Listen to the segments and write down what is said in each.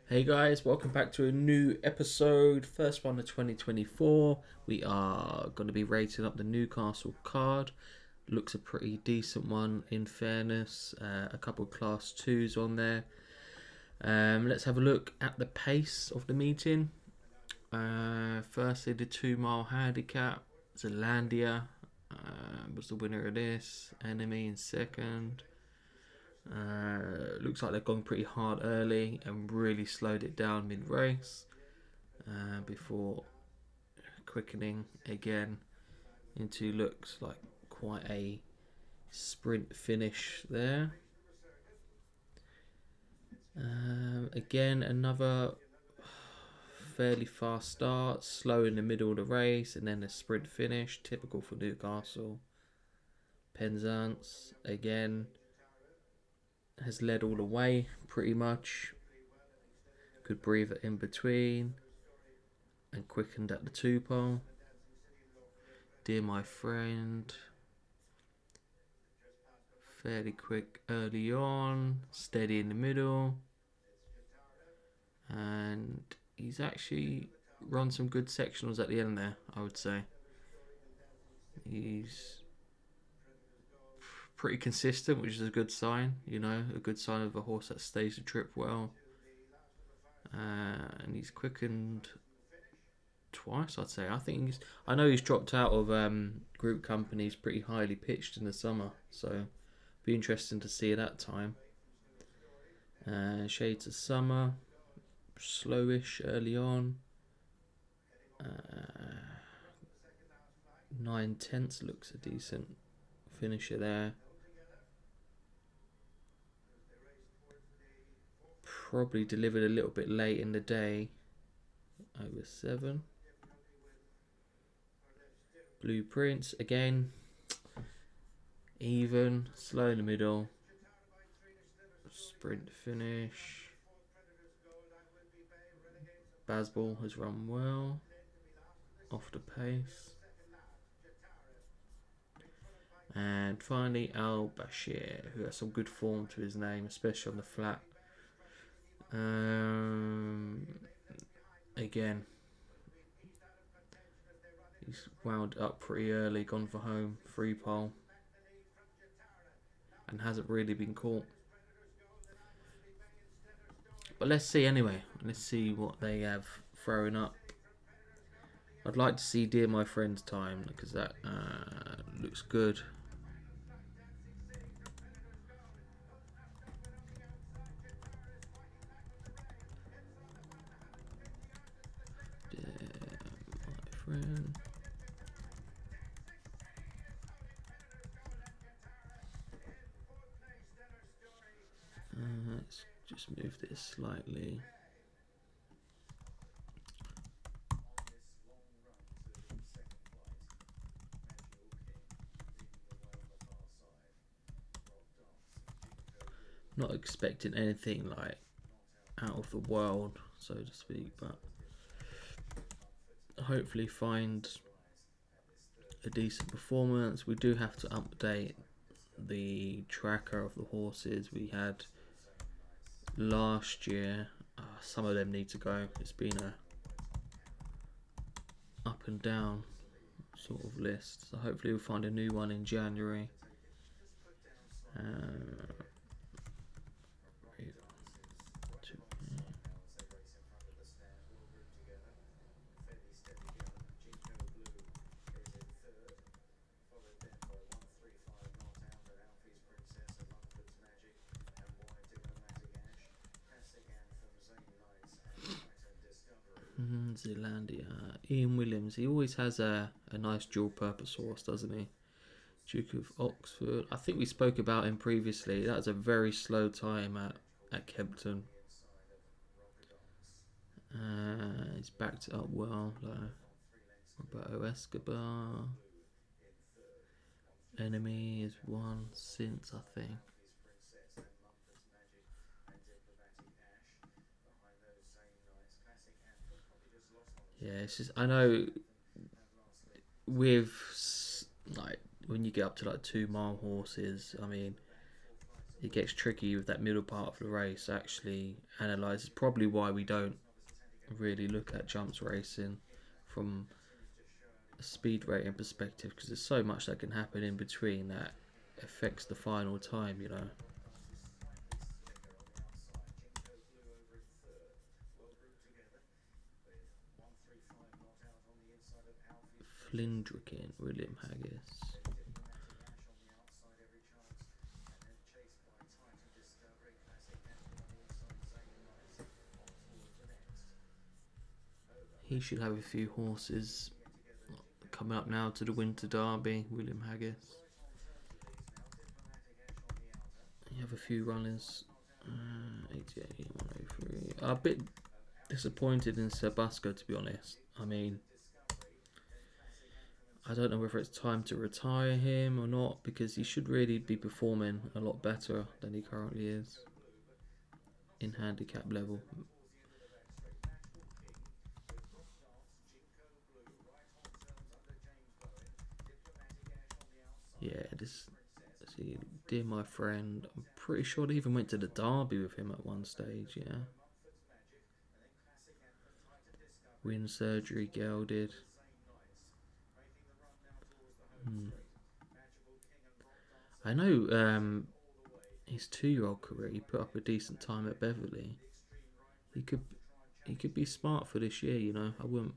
Hey guys, welcome back to a new episode, first one of 2024. We are going to be rating up the Newcastle card. Looks a pretty decent one in fairness. A couple of class 2s on there. Let's have a look at the pace of the meeting. Firstly, the 2 mile handicap. Zealandia was the winner of this. Enemy in second. Looks like they've gone pretty hard early and really slowed it down mid-race before quickening again into looks like quite a sprint finish there. Again, another fairly fast start, slow in the middle of the race, and then a sprint finish, typical for Newcastle. Penzance again has led all the way pretty much. Good breather in between and quickened at the 2 pole. Dear my friend, fairly quick early on, steady in the middle, and he's actually run some good sectionals at the end there, I would say. He's pretty consistent, which is a good sign, a good sign of a horse that stays the trip well. And he's quickened twice, I'd say. I know he's dropped out of group companies pretty highly pitched in the summer, so be interesting to see that time. Shades of Summer, slowish early on. 9/10 looks a decent finisher there. Probably delivered a little bit late in the day. Over 7. Blueprints again. Even, slow in the middle. Sprint finish. Basball has run well. Off the pace. And finally, Albasheer, who has some good form to his name, especially on the flat. Again, he's wound up pretty early, gone for home, 3 pole, and hasn't really been caught. But let's see anyway. Let's see what they have thrown up. I'd like to see Dear My Friend's time because that looks good. Dear My Friend. Let's just move this slightly. Not expecting anything like out of the world, so to speak, but hopefully find a decent performance. We do have to update the tracker of the horses we had last year. Some of them need to go. It's been a up and down sort of list, so hopefully we'll find a new one in January. Zealandia. Ian Williams. He always has a nice dual purpose horse, doesn't he? Duke of Oxford. I think we spoke about him previously. That was a very slow time at Kempton. He's backed it up well. Roberto Escobar. Enemy is won since, I think. Yeah, it's just, I know with like when you get up to like 2 mile horses, I mean, it gets tricky with that middle part of the race. Actually, analyse is probably why we don't really look at jumps racing from a speed rating perspective, because there's so much that can happen in between that affects the final time. Flindrikin, William Haggis. He should have a few horses coming up now to the Winter Derby, William Haggis. You have a few runners. 88, 103. I'm a bit disappointed in Sebasco, to be honest. I mean, I don't know whether it's time to retire him or not, because he should really be performing a lot better than he currently is in handicap level. Yeah, see, dear my friend, I'm pretty sure they even went to the Derby with him at one stage, yeah. Wind surgery, gelded. I know his 2-year-old career, he put up a decent time at Beverley. He could be smart for this year. I wouldn't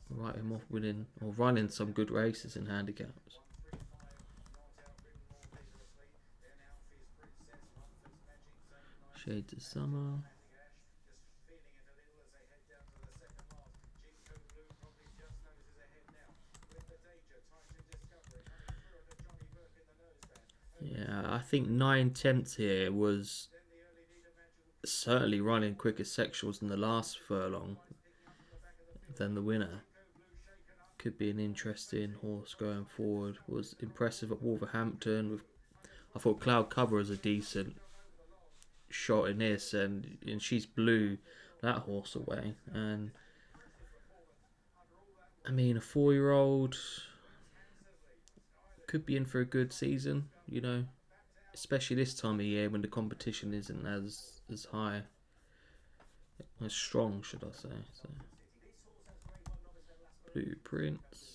write him off winning or running some good races in handicaps. Shades of Summer. Yeah, I think 9/10 here was certainly running quicker sectionals in the last furlong than the winner. Could be an interesting horse going forward. Was impressive at Wolverhampton. I thought Cloud Cover was a decent shot in this, and she's blew that horse away. And I mean, a 4-year-old could be in for a good season, especially this time of year when the competition isn't as high, as strong, should I say. So, Blueprints.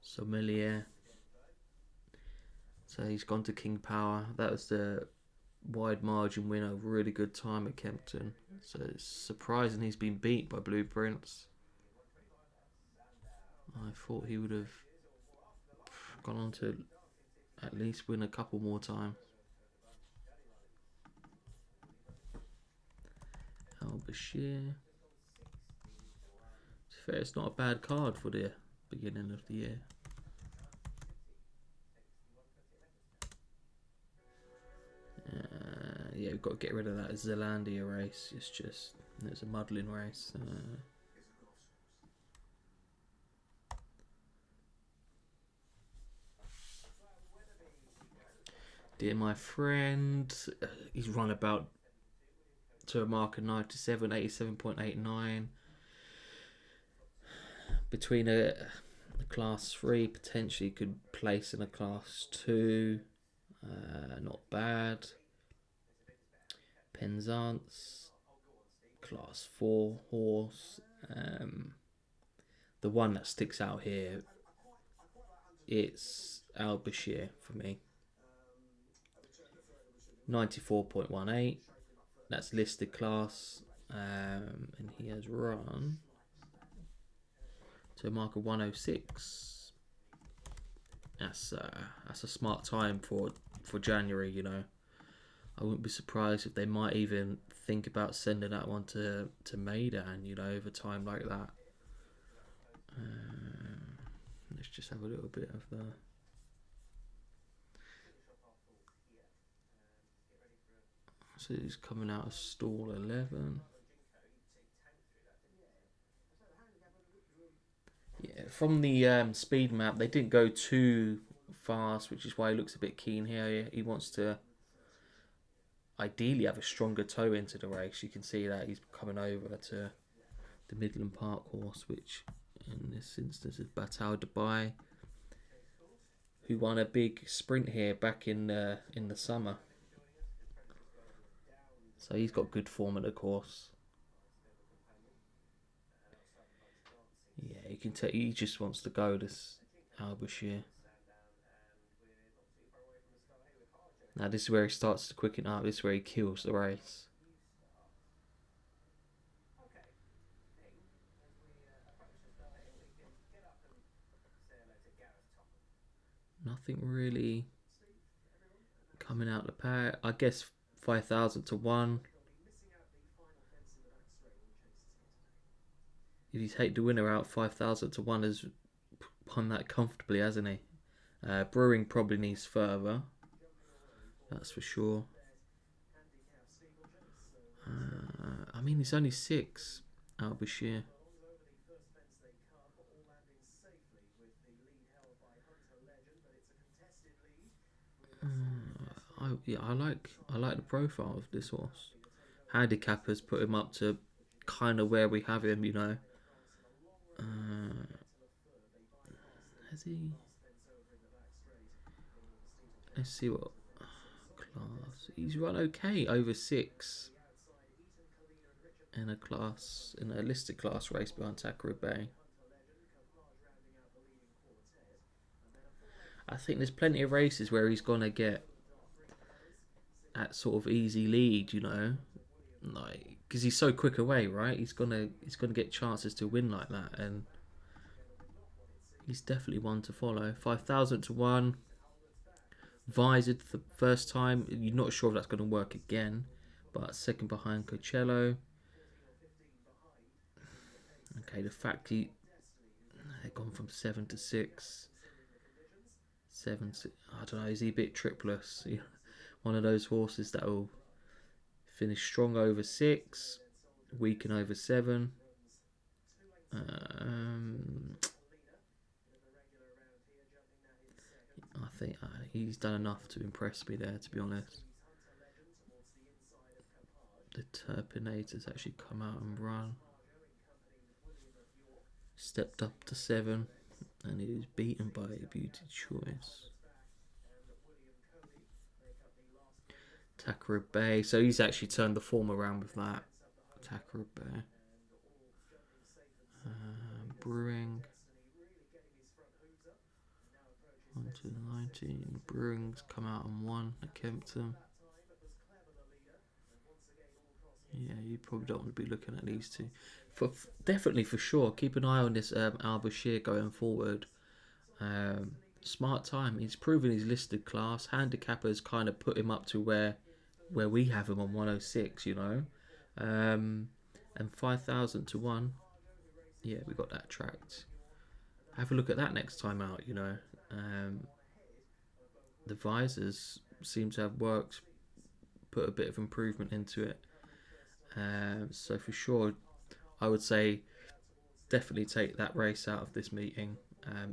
Sommelier. So he's gone to King Power. That was the wide margin winner. Really good time at Kempton. So it's surprising he's been beat by Blueprints. I thought he would have gone on to at least win a couple more times. Albasheer. To be fair, it's not a bad card for the beginning of the year. Yeah, we've got to get rid of that Zealandia race. It's a muddling race. Dear my friend, he's run about to a mark of 97, 87.89. Between a class 3, potentially could place in a class 2. Not bad. Penzance, class 4 horse. The one that sticks out here, it's Albasheer for me. 94.18. That's listed class, and he has run to a mark of 106. That's a smart time for January. I wouldn't be surprised if they might even think about sending that one to Maidan, over time like that. Let's just have a little bit of the... So he's coming out of stall 11. Yeah, from the speed map, they didn't go too fast, which is why he looks a bit keen here. He wants to ideally have a stronger toe into the race. You can see that he's coming over to the Midland Park horse, which in this instance is Batal Dubai, who won a big sprint here back in the summer. So he's got good form at the course. Yeah, you can tell he just wants to go, this Albasheer. Now this is where he starts to quicken up. This is where he kills the race. Nothing really coming out the pack. I guess 5,000 to 1. If you take the winner out, 5,000 to 1 has won that comfortably, hasn't he? Brewing probably needs further. That's for sure. I mean, he's only 6, Albasheer. I like the profile of this horse. Handicappers put him up to kind of where we have him, you know. Has he? Let's see what class. He's run okay over 6 in a listed class race behind Takara Bay. I think there's plenty of races where he's gonna get that sort of easy lead, you know, like because he's so quick away, right? He's gonna get chances to win like that, and he's definitely one to follow. 5,000 to 1. Visored for the first time. You're not sure if that's going to work again, but second behind Coachello. Okay, the fact they've gone from 7 to 6. 7 to, I don't know, is he a bit tripless? One of those horses that will finish strong over 6, weaken over 7. I think he's done enough to impress me there, to be honest. The Terpinators actually come out and run. Stepped up to 7, and he was beaten by a Beauty Choice. Takara Bay, so he's actually turned the form around with that. Takara Bay. Brewing. 1 to 19. Brewing's come out and won at Kempton. Yeah, you probably don't want to be looking at these two. Definitely for sure. Keep an eye on this Albasheer going forward. Smart time. He's proven his listed class. Handicappers kind of put him up to where we have him on 106, you know. And 5,000 to 1. Yeah, we got that tracked. Have a look at that next time out, you know. The visors seem to have worked, put a bit of improvement into it. So for sure, I would say definitely take that race out of this meeting.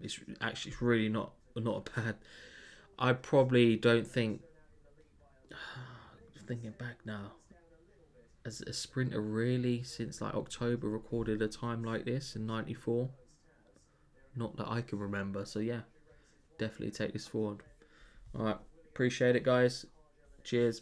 It's really not a bad. I probably don't think. Thinking back now, as a sprinter really since like October recorded a time like this in '94. Not that I can remember. So yeah, definitely take this forward. All right, appreciate it, guys. Cheers.